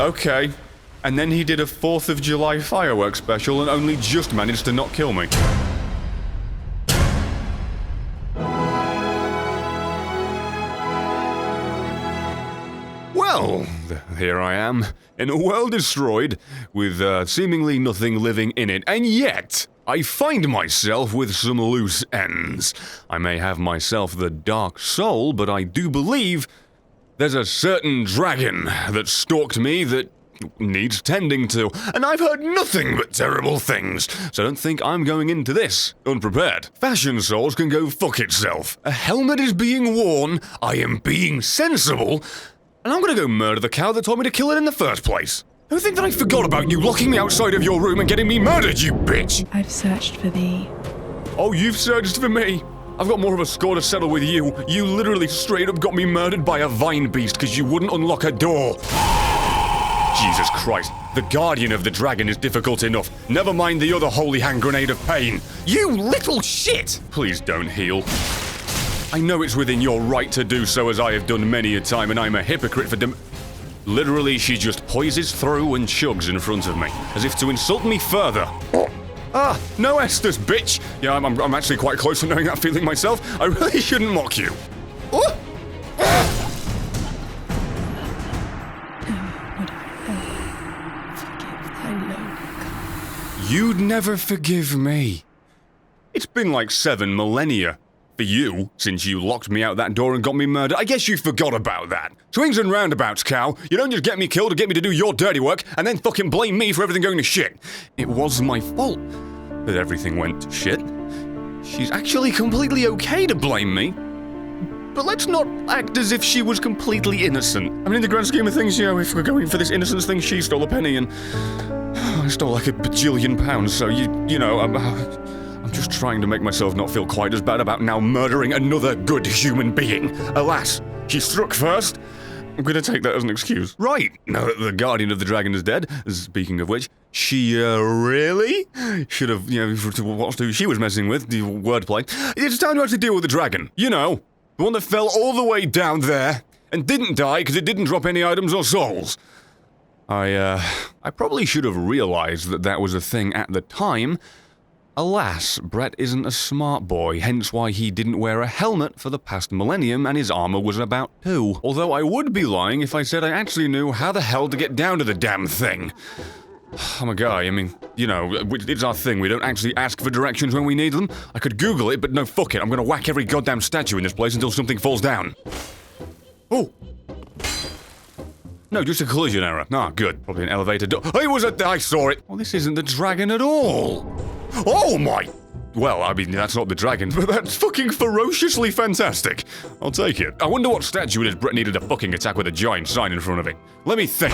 Okay. And then he did a 4th of July fireworks special and only just managed to not kill me. Well, here I am, in a world destroyed, with seemingly nothing living in it, and yet I find myself with some loose ends. I may have myself the dark soul, but I do believe there's a certain dragon that stalked me that needs tending to, and I've heard nothing but terrible things, so don't think I'm going into this unprepared. Fashion Souls can go fuck itself. A helmet is being worn, I am being sensible, and I'm gonna go murder the cow that told me to kill it in the first place. Don't think that I forgot about you locking me outside of your room and getting me murdered, you bitch! I've searched for thee. Oh, you've searched for me? I've got more of a score to settle with you. You literally straight up got me murdered by a vine beast because you wouldn't unlock a door. Jesus Christ, the guardian of the dragon is difficult enough. Never mind the other holy hand grenade of pain. You little shit! Please don't heal. I know it's within your right to do so, as I have done many a time, and I'm a hypocrite for Literally, she just poises through and chugs in front of me, as if to insult me further. Ah, no Estus, bitch! Yeah, I'm actually quite close to knowing that feeling myself. I really shouldn't mock you. Oh! You'd never forgive me. It's been like 7 millennia. For you, since you locked me out that door and got me murdered. I guess you forgot about that. Swings and roundabouts, cow. You don't just get me killed to get me to do your dirty work and then fucking blame me for everything going to shit. It was my fault that everything went to shit. She's actually completely okay to blame me. But let's not act as if she was completely innocent. I mean, in the grand scheme of things, you know, if we're going for this innocence thing, she stole a penny and I stole like a bajillion pounds, so you know, I'm just trying to make myself not feel quite as bad about now murdering another good human being. Alas, she struck first. I'm gonna take that as an excuse. Right, now that the guardian of the dragon is dead, speaking of which, she really should have, you know, watched who she was messing with, the wordplay. It's time to actually deal with the dragon. You know, the one that fell all the way down there and didn't die because it didn't drop any items or souls. I probably should have realized that that was a thing at the time. Alas, Brett isn't a smart boy, hence why he didn't wear a helmet for the past millennium and his armor was about 2. Although I would be lying if I said I actually knew how the hell to get down to the damn thing. I'm a guy, I mean, you know, it's our thing, we don't actually ask for directions when we need them. I could Google it, but no, fuck it, I'm gonna whack every goddamn statue in this place until something falls down. Oh! No, just a collision error. Ah, good. Probably an elevator door. I saw it! Oh, this isn't the dragon at all! Oh my! Well, I mean, that's not the dragon, but that's fucking ferociously fantastic. I'll take it. I wonder what statue it is Brett needed a fucking attack with a giant sign in front of it. Let me think.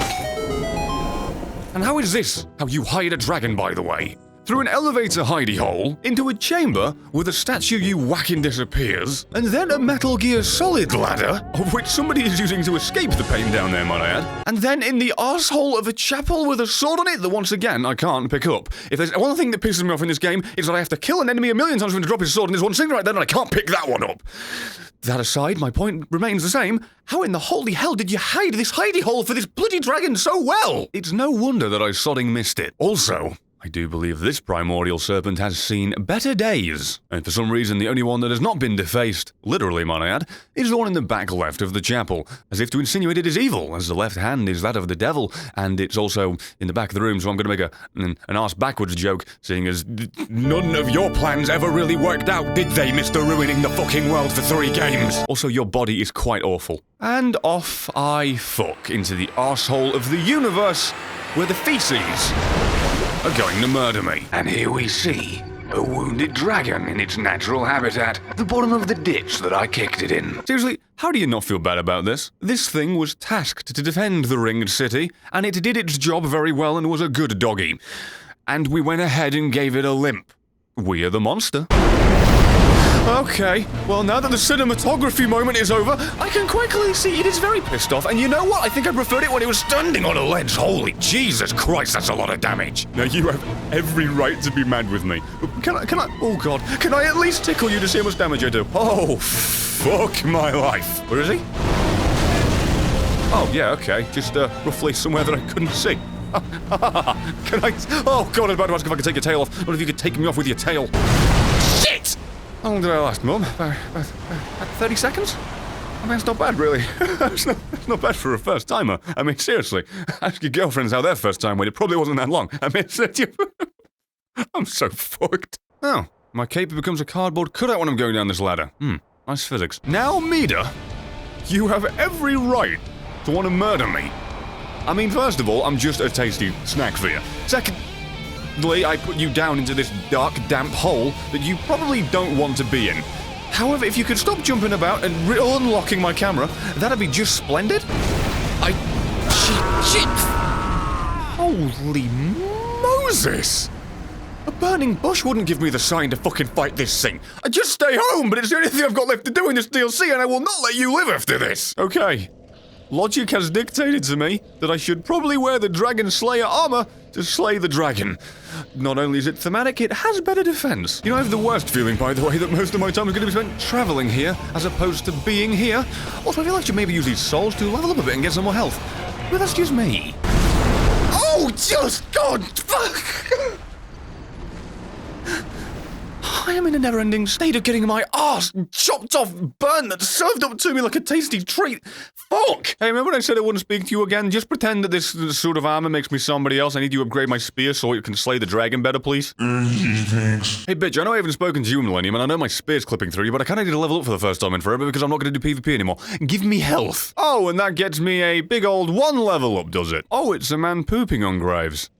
And how is this how you hide a dragon, by the way? Through an elevator hidey hole, into a chamber with a statue you whack and disappears, and then a Metal Gear Solid ladder, of which somebody is using to escape the pain down there, might I add, and then in the arsehole of a chapel with a sword on it that once again I can't pick up. If there's one thing that pisses me off in this game, is that I have to kill an enemy a million times for him to drop his sword, and there's one thing right then and I can't pick that one up. That aside, my point remains the same. How in the holy hell did you hide this hidey hole for this bloody dragon so well? It's no wonder that I sodding missed it. Also, I do believe this primordial serpent has seen better days, and for some reason the only one that has not been defaced, literally might I add, is the one in the back left of the chapel, as if to insinuate it is evil, as the left hand is that of the devil, and it's also in the back of the room, so I'm going to make an arse backwards joke, seeing as none of your plans ever really worked out, did they, Mr. Ruining the fucking world for 3 games? Also, your body is quite awful. And off I fuck into the arsehole of the universe, where the feces are going to murder me. And here we see a wounded dragon in its natural habitat, at the bottom of the ditch that I kicked it in. Seriously, how do you not feel bad about this? This thing was tasked to defend the ringed city, and it did its job very well and was a good doggy. And we went ahead and gave it a limp. We are the monster. Okay, well now that the cinematography moment is over, I can quite clearly see it is very pissed off, and you know what? I think I preferred it when it was standing on a ledge. Holy Jesus Christ, that's a lot of damage. Now you have every right to be mad with me. Can I, oh God, can I at least tickle you to see how much damage I do? Oh, fuck my life. Where is he? Oh, yeah, okay. Just roughly somewhere that I couldn't see. Can I... Oh, God, I was about to ask if I could take your tail off. What if you could take me off with your tail? Shit! How long did I last, Mum? About 30 seconds? I mean, it's not bad, really. it's not bad for a first-timer. I mean, seriously. Ask your girlfriends how their first time went. It probably wasn't that long. I mean, I'm so fucked. Oh, my cape becomes a cardboard cutout when I'm going down this ladder. Nice physics. Now, MIDIR, you have every right to want to murder me. I mean, first of all, I'm just a tasty snack for you. Secondly, I put you down into this dark, damp hole that you probably don't want to be in. However, if you could stop jumping about and unlocking my camera, that'd be just splendid. Shit. Holy Moses! A burning bush wouldn't give me the sign to fucking fight this thing. I'd just stay home, but it's the only thing I've got left to do in this DLC, and I will not let you live after this. Okay. Logic has dictated to me that I should probably wear the Dragon Slayer armor to slay the dragon. Not only is it thematic, it has better defense. You know, I have the worst feeling, by the way, that most of my time is going to be spent traveling here, as opposed to being here. Also, I feel like I should maybe use these souls to level up a bit and get some more health. But that's just me. Oh, just God, fuck! I am in a never-ending state of getting my arse chopped off, burned, that's served up to me like a tasty treat. Fuck! Hey, remember when I said I wouldn't speak to you again? Just pretend that this suit of armor makes me somebody else. I need you to upgrade my spear so you can slay the dragon better, please. Thanks. Hey, bitch, I know I haven't spoken to you, Millennium, and I know my spear's clipping through you, but I kinda need to level up for the first time in forever because I'm not gonna do PvP anymore. Give me health. Oh, and that gets me a big old 1 level up, does it? Oh, it's a man pooping on graves.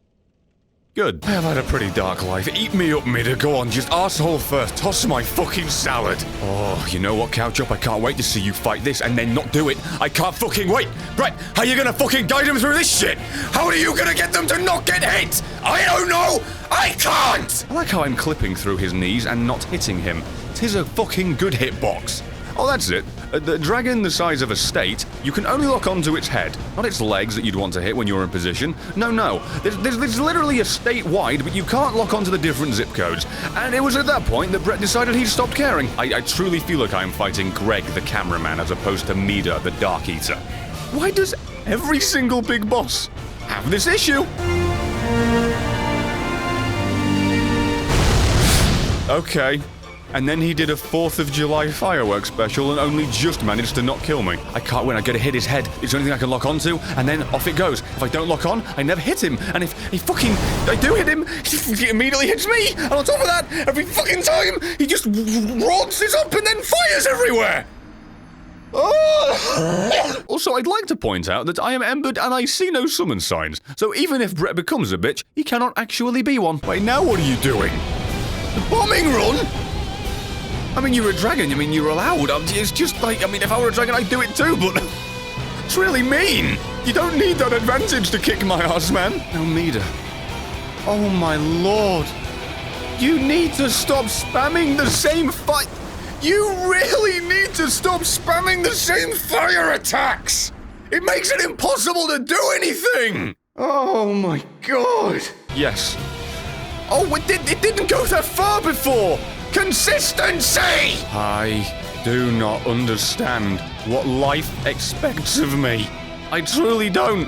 Good. I have had a pretty dark life. Eat me up, MIDIR. Go on, just arsehole first. Toss my fucking salad. Oh, you know what, Couch Up? I can't wait to see you fight this and then not do it. I can't fucking wait. Brett, how you gonna fucking guide them through this shit? How are you gonna get them to not get hit? I don't know. I can't. I like how I'm clipping through his knees and not hitting him. 'Tis a fucking good hitbox. Oh, that's it. The dragon the size of a state, you can only lock onto its head, not its legs that you'd want to hit when you're in position. No. There's literally a state wide, but you can't lock onto the different zip codes. And it was at that point that Brett decided he'd stopped caring. I truly feel like I'm fighting Greg the cameraman as opposed to MIDIR the Dark Eater. Why does every single big boss have this issue? Okay. And then he did a 4th of July fireworks special and only just managed to not kill me. I can't win, I gotta hit his head. It's the only thing I can lock onto, and then off it goes. If I don't lock on, I never hit him. And if I do hit him, he immediately hits me. And on top of that, every fucking time, he just raunces up and then fires everywhere. Oh. Also, I'd like to point out that I am embered and I see no summon signs. So even if Brett becomes a bitch, he cannot actually be one. Wait, now what are you doing? The bombing run? I mean, you're a dragon. I mean, you're allowed. It's just like, I mean, if I were a dragon, I'd do it too, but it's really mean. You don't need that advantage to kick my ass, man. Now, MIDIR. Oh, my lord. You need to stop spamming the same fight. You really need to stop spamming the same fire attacks. It makes it impossible to do anything. Oh, my god. Yes. Oh, it didn't go that far before. Consistency! I do not understand what life expects of me. I truly don't.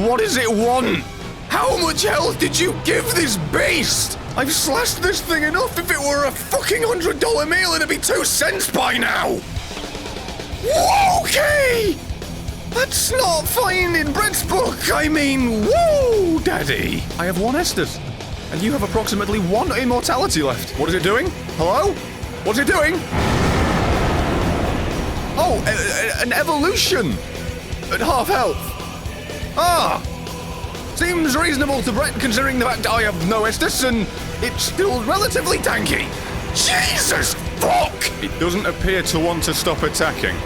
What does it want? How much health did you give this beast? I've slashed this thing enough. If it were a fucking $100 meal, it'd be 2 cents by now. Okay! That's not fine in Brett's book. I mean, woo, daddy. I have 1 Estus. And you have approximately 1 immortality left. What is it doing? Hello? What's it doing? Oh, an evolution! At half health. Ah! Seems reasonable to Brett considering the fact that I have no Estus and it's still relatively tanky. Jesus fuck! It doesn't appear to want to stop attacking,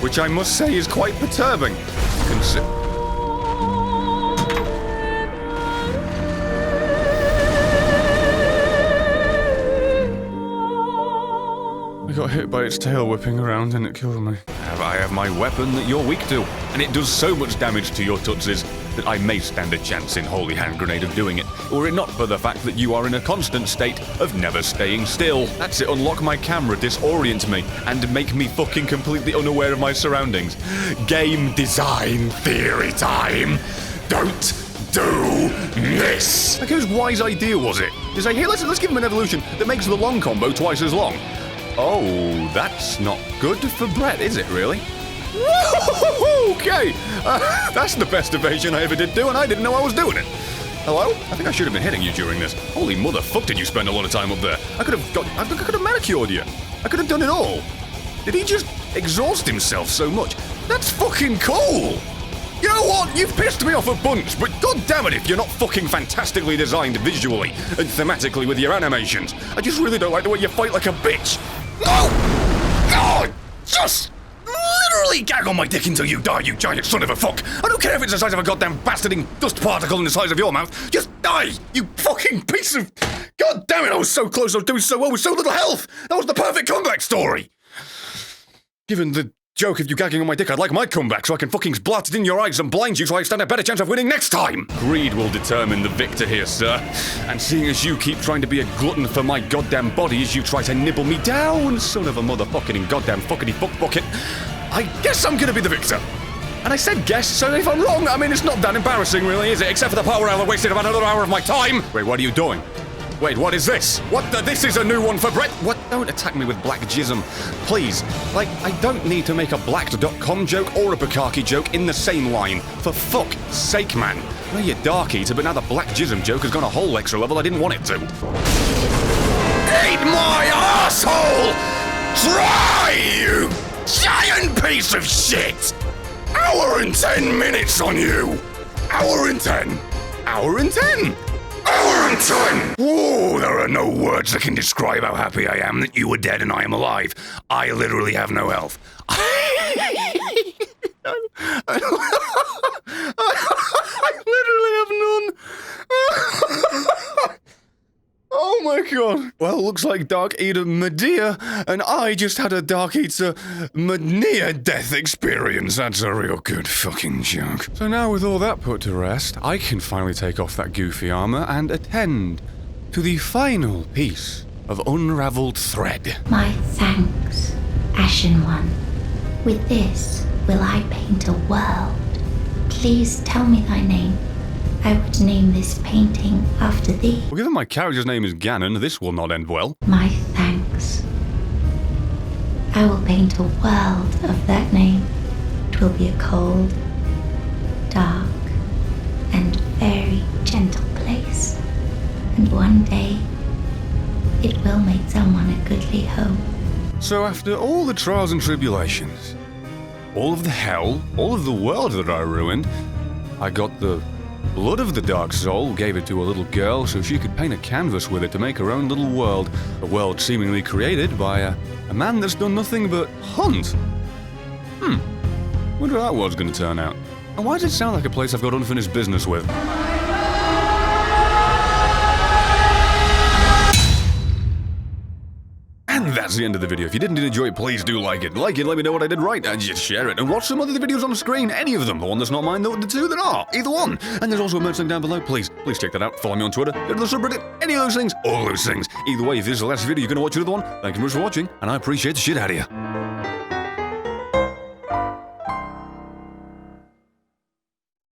which I must say is quite perturbing. I got hit by its tail whipping around and it killed me. I have my weapon that you're weak to, and it does so much damage to your tutsis that I may stand a chance in Holy Hand Grenade of doing it, were it not for the fact that you are in a constant state of never staying still. That's it, unlock my camera, disorient me, and make me fucking completely unaware of my surroundings. Game design theory time. Don't do this. Like, whose wise idea was it? To say, hey, let's give him an evolution that makes the long combo twice as long. Oh, that's not good for Brett, is it really? Okay, that's the best evasion I ever did do, and I didn't know I was doing it. Hello? I think I should have been hitting you during this. Holy motherfuck, did you spend a lot of time up there? I could have manicured you. I could have done it all. Did he just exhaust himself so much? That's fucking cool. You know what? You've pissed me off a bunch, but god damn it if you're not fucking fantastically designed visually and thematically with your animations. I just really don't like the way you fight like a bitch. No! God! Just literally gag on my dick until you die, you giant son of a fuck. I don't care if it's the size of a goddamn bastarding dust particle in the size of your mouth. Just die, you fucking piece of... God damn it, I was so close, I was doing so well with so little health. That was the perfect comeback story. Given the joke of you gagging on my dick, I'd like my comeback so I can fucking blast it in your eyes and blind you so I stand a better chance of winning next time. Greed will determine the victor here, sir. And seeing as you keep trying to be a glutton for my goddamn body as you try to nibble me down, son of a motherfucking goddamn fuckity fuck bucket, I guess I'm gonna be the victor. And I said guess, so if I'm wrong, I mean, it's not that embarrassing really, is it? Except for the part where I've wasted about another hour of my time. Wait, what are you doing? Wait, what is this? This is a new one for Brett? What? Don't attack me with black jism. Please. Like, I don't need to make a blacked.com joke or a Bukaki joke in the same line. For fuck's sake, man. I know you're Dark Eater, but now the black jism joke has gone a whole extra level I didn't want it to. Eat my asshole! Try, you giant piece of shit! Hour and 10 minutes on you! Hour and 10! Hour and 10! Hour and 10! Whoa, there are no words that can describe how happy I am that you were dead and I am alive. I literally have no health. I literally have none. Oh my god. Well, looks like Dark Eater MIDIR, and I just had a Dark Eater near death experience. That's a real good fucking joke. So now with all that put to rest, I can finally take off that goofy armor and attend to the final piece of unraveled thread. My thanks, Ashen One. With this will I paint a world. Please tell me thy name. I would name this painting after thee. Well, given my character's name is Ganon, this will not end well. My thanks. I will paint a world of that name. It will be a cold, dark, and very gentle place. And one day, it will make someone a goodly home. So after all the trials and tribulations, all of the hell, all of the world that I ruined, I got the blood of the Dark Soul, gave it to a little girl so she could paint a canvas with it to make her own little world. A world seemingly created by a man that's done nothing but hunt. Wonder how that world's gonna turn out. And why does it sound like a place I've got unfinished business with? And that's the end of the video. If you didn't enjoy it, please do like it. Like it, let me know what I did right, and just share it. And watch some other videos on the screen. Any of them. The one that's not mine, the two that are. Either one. And there's also a merch link down below. Please check that out. Follow me on Twitter. Go to the subreddit. Any of those things. All those things. Either way, if this is the last video you're going to watch another one, thank you very much for watching, and I appreciate the shit out of you.